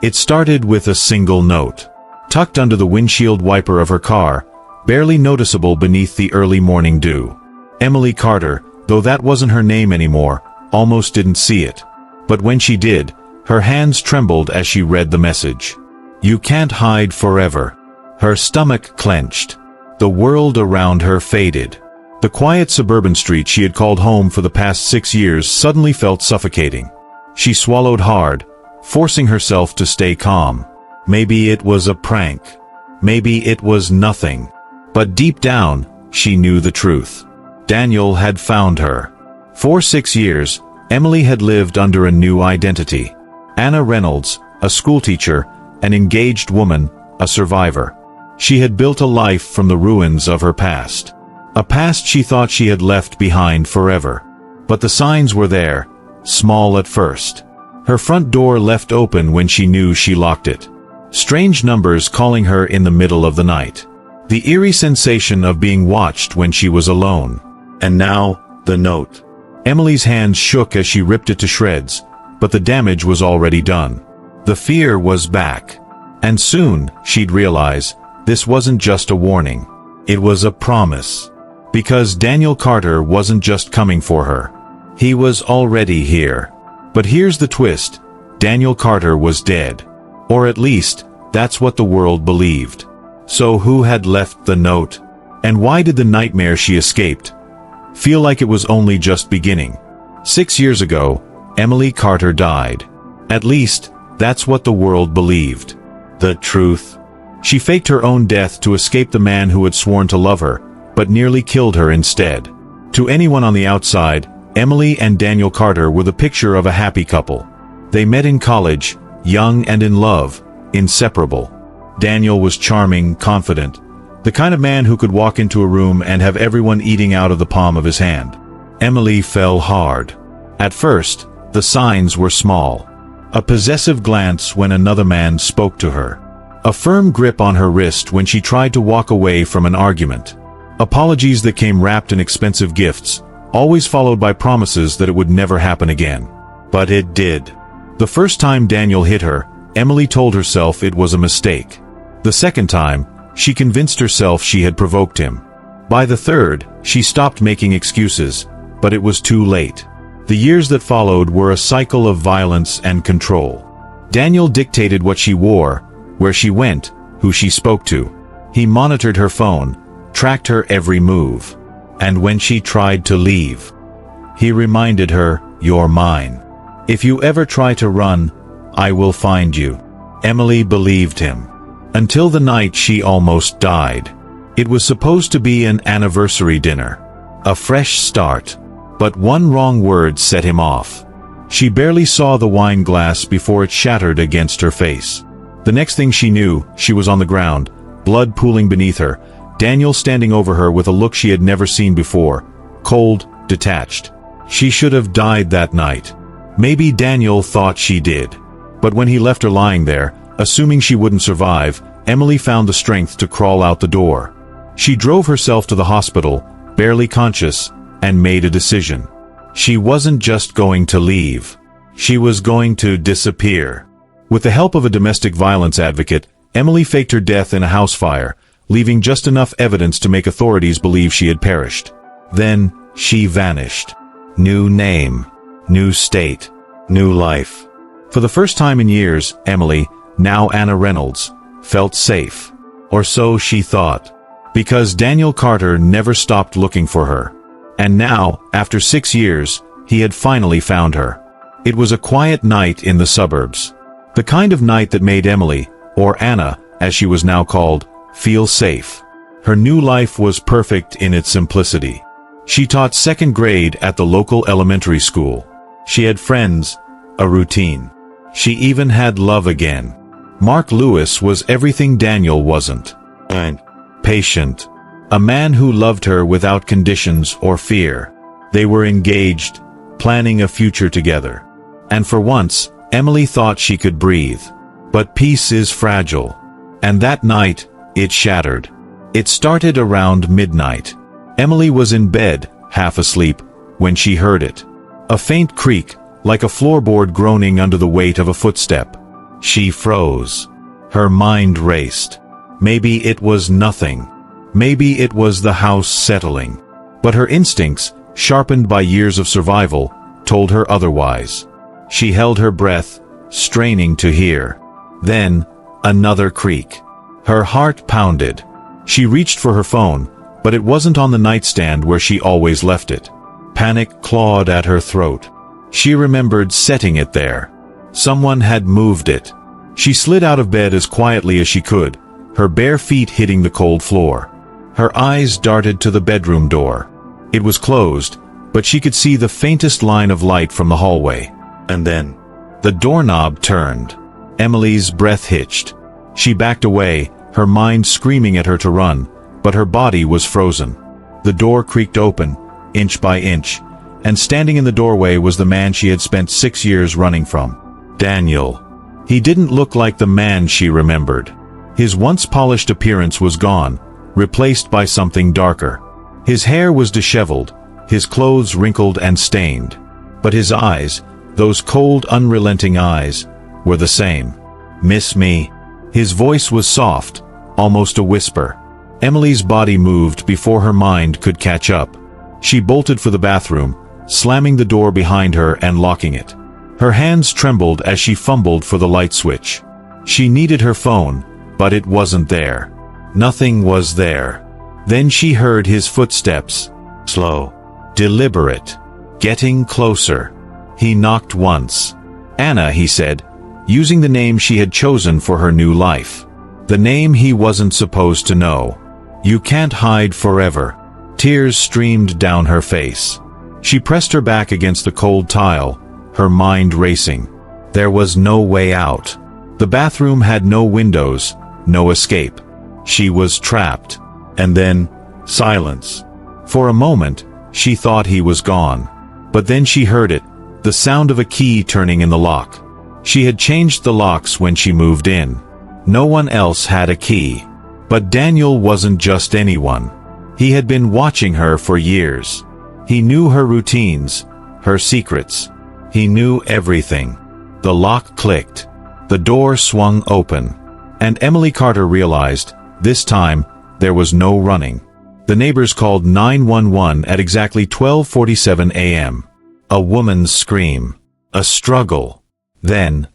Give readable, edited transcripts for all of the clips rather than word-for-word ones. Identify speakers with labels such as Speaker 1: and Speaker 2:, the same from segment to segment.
Speaker 1: It started with a single note, tucked under the windshield wiper of her car, barely noticeable beneath the early morning dew. Emily Carter, though that wasn't her name anymore, almost didn't see it. But when she did, her hands trembled as she read the message. You can't hide forever. Her stomach clenched. The world around her faded. The quiet suburban street she had called home for the past 6 years suddenly felt suffocating. She swallowed hard, forcing herself to stay calm. Maybe it was a prank. Maybe it was nothing. But deep down, she knew the truth. Daniel had found her. For 6 years, Emily had lived under a new identity. Anna Reynolds, a schoolteacher, an engaged woman, a survivor. She had built a life from the ruins of her past. A past she thought she had left behind forever. But the signs were there, small at first. Her front door left open when she knew she locked it. Strange numbers calling her in the middle of the night. The eerie sensation of being watched when she was alone. And now, the note. Emily's hands shook as she ripped it to shreds, but the damage was already done. The fear was back. And soon, she'd realize, this wasn't just a warning. It was a promise. Because Daniel Carter wasn't just coming for her. He was already here. But here's the twist. Daniel Carter was dead. Or at least, that's what the world believed. So who had left the note? And why did the nightmare she escaped feel like it was only just beginning? 6 years ago, Emily Carter died. At least, that's what the world believed. The truth? She faked her own death to escape the man who had sworn to love her, but nearly killed her instead. To anyone on the outside, Emily and Daniel Carter were the picture of a happy couple. They met in college, young and in love, inseparable. Daniel was charming, confident, the kind of man who could walk into a room and have everyone eating out of the palm of his hand. Emily fell hard. At first, the signs were small. A possessive glance when another man spoke to her. A firm grip on her wrist when she tried to walk away from an argument. Apologies that came wrapped in expensive gifts, always followed by promises that it would never happen again. But it did. The first time Daniel hit her, Emily told herself it was a mistake. The second time, she convinced herself she had provoked him. By the third, she stopped making excuses, but it was too late. The years that followed were a cycle of violence and control. Daniel dictated what she wore, where she went, who she spoke to. He monitored her phone, tracked her every move. And when she tried to leave, he reminded her, "You're mine. If you ever try to run, I will find you." Emily believed him. Until the night she almost died. It was supposed to be an anniversary dinner. A fresh start. But one wrong word set him off. She barely saw the wine glass before it shattered against her face. The next thing she knew, she was on the ground, blood pooling beneath her, Daniel standing over her with a look she had never seen before, cold, detached. She should have died that night. Maybe Daniel thought she did. But when he left her lying there, assuming she wouldn't survive, Emily found the strength to crawl out the door. She drove herself to the hospital, barely conscious, and made a decision. She wasn't just going to leave. She was going to disappear. With the help of a domestic violence advocate, Emily faked her death in a house fire, leaving just enough evidence to make authorities believe she had perished. Then, she vanished. New name, new state, new life. For the first time in years, Emily, now Anna Reynolds, felt safe. Or so she thought. Because Daniel Carter never stopped looking for her. And now, after 6 years, he had finally found her. It was a quiet night in the suburbs. The kind of night that made Emily, or Anna, as she was now called, feel safe. Her new life was perfect in its simplicity. She taught second grade at the local elementary school. She had friends, a routine. She even had love again. Mark Lewis was everything Daniel wasn't. And patient. A man who loved her without conditions or fear. They were engaged, planning a future together. And for once, Emily thought she could breathe. But peace is fragile. And that night, it shattered. It started around midnight. Emily was in bed, half asleep, when she heard it. A faint creak, like a floorboard groaning under the weight of a footstep. She froze. Her mind raced. Maybe it was nothing. Maybe it was the house settling. But her instincts, sharpened by years of survival, told her otherwise. She held her breath, straining to hear. Then, another creak. Her heart pounded. She reached for her phone, but it wasn't on the nightstand where she always left it. Panic clawed at her throat. She remembered setting it there. Someone had moved it. She slid out of bed as quietly as she could, her bare feet hitting the cold floor. Her eyes darted to the bedroom door. It was closed, but she could see the faintest line of light from the hallway. And then, the doorknob turned. Emily's breath hitched. She backed away, her mind screaming at her to run, but her body was frozen. The door creaked open, inch by inch, and standing in the doorway was the man she had spent 6 years running from. Daniel. He didn't look like the man she remembered. His once polished appearance was gone, replaced by something darker. His hair was disheveled, his clothes wrinkled and stained. But his eyes, those cold, unrelenting eyes, were the same. "Miss me?" His voice was soft, almost a whisper. Emily's body moved before her mind could catch up. She bolted for the bathroom, slamming the door behind her and locking it. Her hands trembled as she fumbled for the light switch. She needed her phone, but it wasn't there. Nothing was there. Then she heard his footsteps. Slow. Deliberate. Getting closer. He knocked once. "Anna," he said, using the name she had chosen for her new life. The name he wasn't supposed to know. "You can't hide forever." Tears streamed down her face. She pressed her back against the cold tile, her mind racing. There was no way out. The bathroom had no windows, no escape. She was trapped. And then, silence. For a moment, she thought he was gone. But then she heard it, the sound of a key turning in the lock. She had changed the locks when she moved in. No one else had a key. But Daniel wasn't just anyone. He had been watching her for years. He knew her routines, her secrets. He knew everything. The lock clicked. The door swung open. And Emily Carter realized, this time, there was no running. The neighbors called 911 at exactly 12:47 a.m. A woman's scream. A struggle. Then,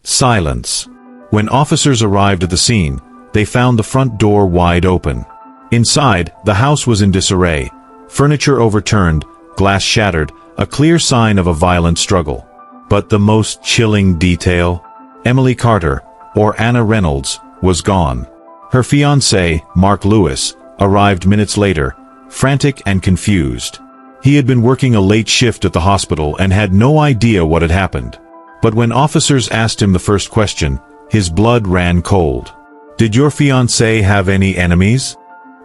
Speaker 1: silence. When officers arrived at the scene, they found the front door wide open. Inside, the house was in disarray. Furniture overturned, glass shattered, a clear sign of a violent struggle. But the most chilling detail? Emily Carter, or Anna Reynolds, was gone. Her fiancé, Mark Lewis, arrived minutes later, frantic and confused. He had been working a late shift at the hospital and had no idea what had happened. But when officers asked him the first question, his blood ran cold. "Did your fiancé have any enemies?"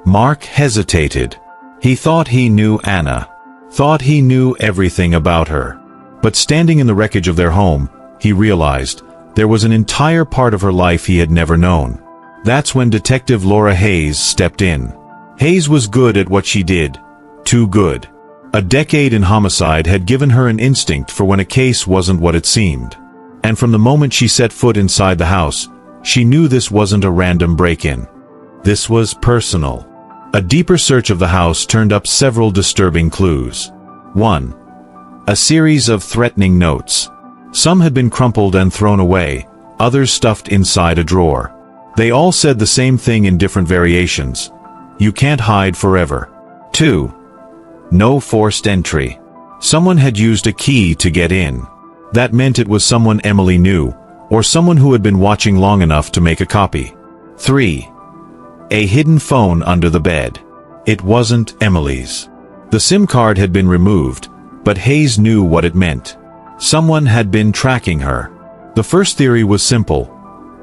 Speaker 1: Mark hesitated. He thought he knew Anna. Thought he knew everything about her. But standing in the wreckage of their home, he realized there was an entire part of her life he had never known. That's when Detective Laura Hayes stepped in. Hayes was good at what she did. Too good. A decade in homicide had given her an instinct for when a case wasn't what it seemed. And from the moment she set foot inside the house, she knew this wasn't a random break-in. This was personal. A deeper search of the house turned up several disturbing clues. 1. A series of threatening notes. Some had been crumpled and thrown away, others stuffed inside a drawer. They all said the same thing in different variations. You can't hide forever. 2. No forced entry. Someone had used a key to get in. That meant it was someone Emily knew, or someone who had been watching long enough to make a copy. 3. A hidden phone under the bed. It wasn't Emily's. The SIM card had been removed, but Hayes knew what it meant. Someone had been tracking her. The first theory was simple.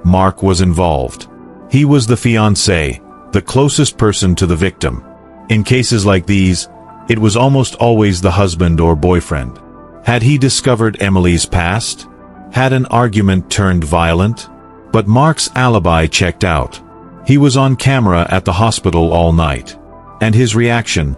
Speaker 1: Mark was involved. He was the fiancé, the closest person to the victim. In cases like these, it was almost always the husband or boyfriend. Had he discovered Emily's past? Had an argument turned violent? But Mark's alibi checked out. He was on camera at the hospital all night. And his reaction,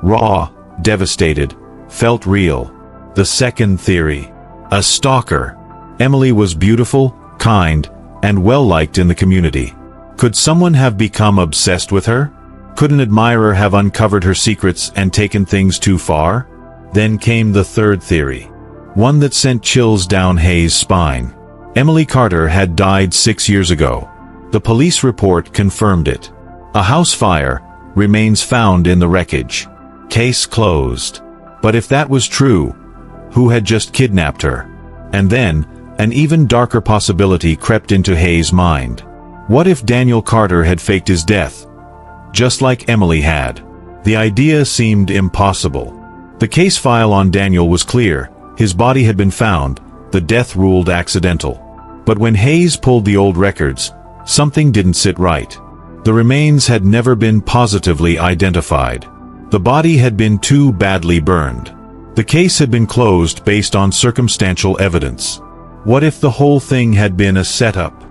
Speaker 1: raw, devastated, felt real. The second theory. A stalker. Emily was beautiful, kind, and well-liked in the community. Could someone have become obsessed with her? Could an admirer have uncovered her secrets and taken things too far? Then came the third theory, one that sent chills down Hayes' spine. Emily Carter had died 6 years ago. The police report confirmed it. A house fire, remains found in the wreckage. Case closed. But if that was true, who had just kidnapped her? And then, an even darker possibility crept into Hayes' mind. What if Daniel Carter had faked his death, just like Emily had? The idea seemed impossible. The case file on Daniel was clear. His body had been found, the death ruled accidental. But when Hayes pulled the old records, something didn't sit right. The remains had never been positively identified. The body had been too badly burned. The case had been closed based on circumstantial evidence. What if the whole thing had been a setup?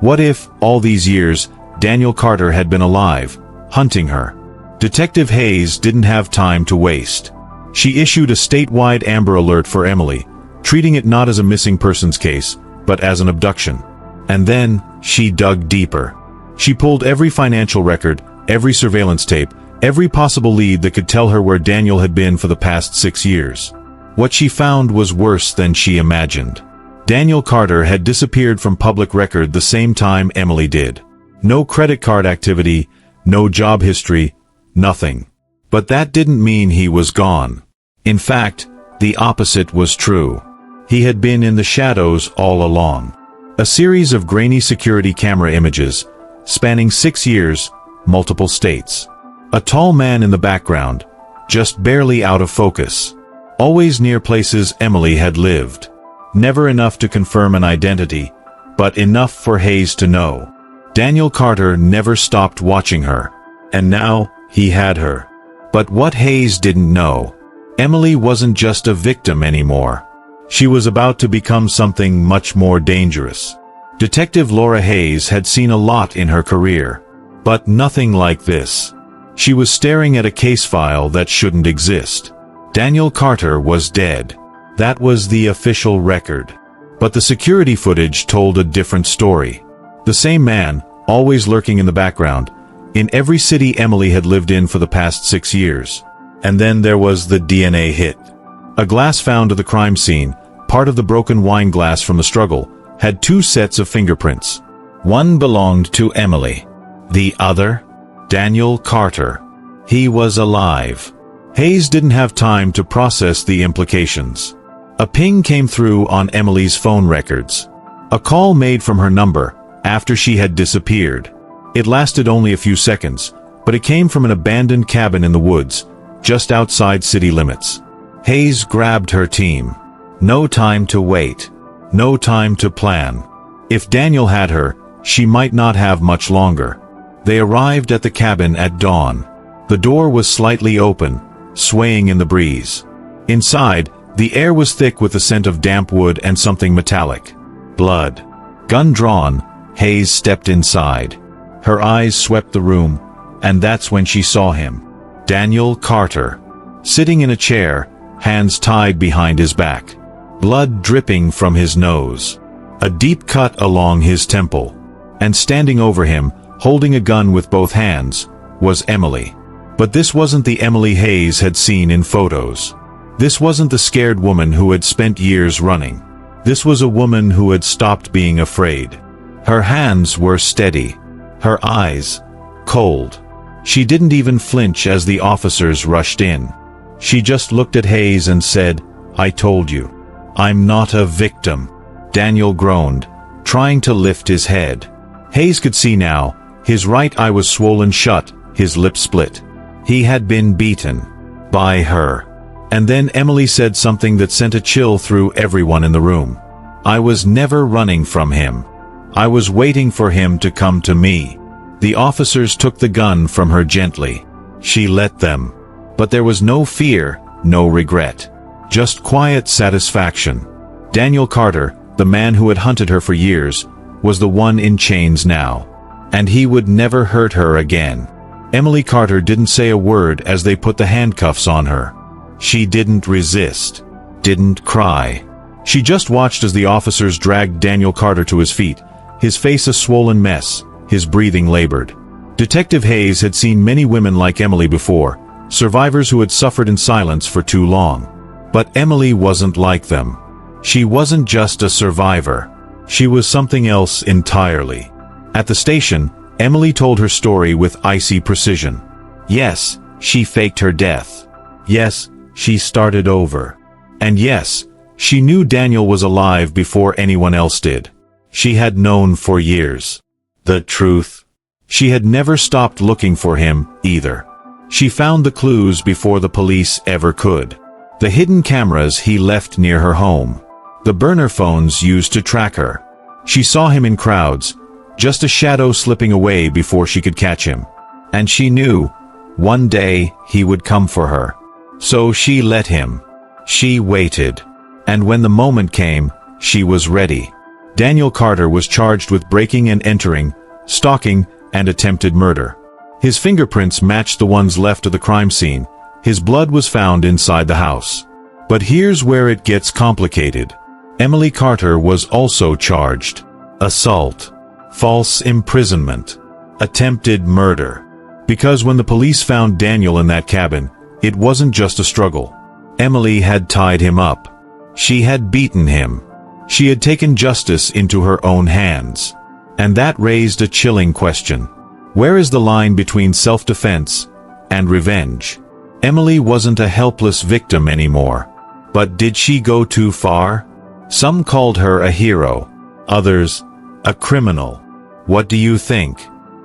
Speaker 1: What if, all these years, Daniel Carter had been alive, hunting her? Detective Hayes didn't have time to waste. She issued a statewide Amber Alert for Emily, treating it not as a missing persons case, but as an abduction. And then, she dug deeper. She pulled every financial record, every surveillance tape, every possible lead that could tell her where Daniel had been for the past 6 years. What she found was worse than she imagined. Daniel Carter had disappeared from public record the same time Emily did. No credit card activity, no job history, nothing. But that didn't mean he was gone. In fact, the opposite was true. He had been in the shadows all along. A series of grainy security camera images, spanning 6 years, multiple states. A tall man in the background, just barely out of focus. Always near places Emily had lived. Never enough to confirm an identity, but enough for Hayes to know. Daniel Carter never stopped watching her. And now, he had her. But what Hayes didn't know, Emily wasn't just a victim anymore. She was about to become something much more dangerous. Detective Laura Hayes had seen a lot in her career, but nothing like this. She was staring at a case file that shouldn't exist. Daniel Carter was dead. That was the official record. But the security footage told a different story. The same man, always lurking in the background, in every city Emily had lived in for the past 6 years. And then there was the DNA hit. A glass found at the crime scene, part of the broken wine glass from the struggle, had 2 sets of fingerprints. One belonged to Emily. The other? Daniel Carter. He was alive. Hayes didn't have time to process the implications. A ping came through on Emily's phone records. A call made from her number, after she had disappeared. It lasted only a few seconds, but it came from an abandoned cabin in the woods, just outside city limits. Hayes grabbed her team. No time to wait. No time to plan. If Daniel had her, she might not have much longer. They arrived at the cabin at dawn. The door was slightly open, swaying in the breeze. Inside, the air was thick with the scent of damp wood and something metallic. Blood. Gun drawn, Hayes stepped inside. Her eyes swept the room, and that's when she saw him. Daniel Carter. Sitting in a chair, hands tied behind his back. Blood dripping from his nose. A deep cut along his temple. And standing over him, holding a gun with both hands, was Emily. But this wasn't the Emily Hayes had seen in photos. This wasn't the scared woman who had spent years running. This was a woman who had stopped being afraid. Her hands were steady. Her eyes, cold. She didn't even flinch as the officers rushed in. She just looked at Hayes and said, "I told you. I'm not a victim." Daniel groaned, trying to lift his head. Hayes could see now. His right eye was swollen shut, his lips split. He had been beaten. By her. And then Emily said something that sent a chill through everyone in the room. "I was never running from him. I was waiting for him to come to me." The officers took the gun from her gently. She let them. But there was no fear, no regret. Just quiet satisfaction. Daniel Carter, the man who had hunted her for years, was the one in chains now. And he would never hurt her again. Emily Carter didn't say a word as they put the handcuffs on her. She didn't resist. Didn't cry. She just watched as the officers dragged Daniel Carter to his feet, his face a swollen mess, his breathing labored. Detective Hayes had seen many women like Emily before, survivors who had suffered in silence for too long. But Emily wasn't like them. She wasn't just a survivor. She was something else entirely. At the station, Emily told her story with icy precision. Yes, she faked her death. Yes, she started over. And yes, she knew Daniel was alive before anyone else did. She had known for years. The truth. She had never stopped looking for him, either. She found the clues before the police ever could. The hidden cameras he left near her home. The burner phones used to track her. She saw him in crowds, just a shadow slipping away before she could catch him. And she knew, one day, he would come for her. So she let him. She waited. And when the moment came, she was ready. Daniel Carter was charged with breaking and entering, stalking, and attempted murder. His fingerprints matched the ones left of the crime scene. His blood was found inside the house. But here's where it gets complicated. Emily Carter was also charged. Assault, false imprisonment, attempted murder. Because when the police found Daniel in that cabin, it wasn't just a struggle. Emily had tied him up. She had beaten him. She had taken justice into her own hands. And that raised a chilling question. Where is the line between self-defense and revenge? Emily wasn't a helpless victim anymore. But did she go too far? Some called her a hero, others, a criminal. What do you think?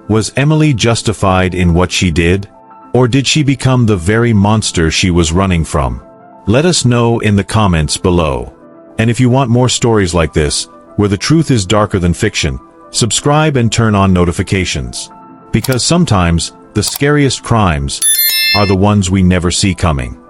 Speaker 1: Was Emily justified in what she did? Or did she become the very monster she was running from? Let us know in the comments below. And if you want more stories like this, where the truth is darker than fiction, subscribe and turn on notifications. Because sometimes, the scariest crimes are the ones we never see coming.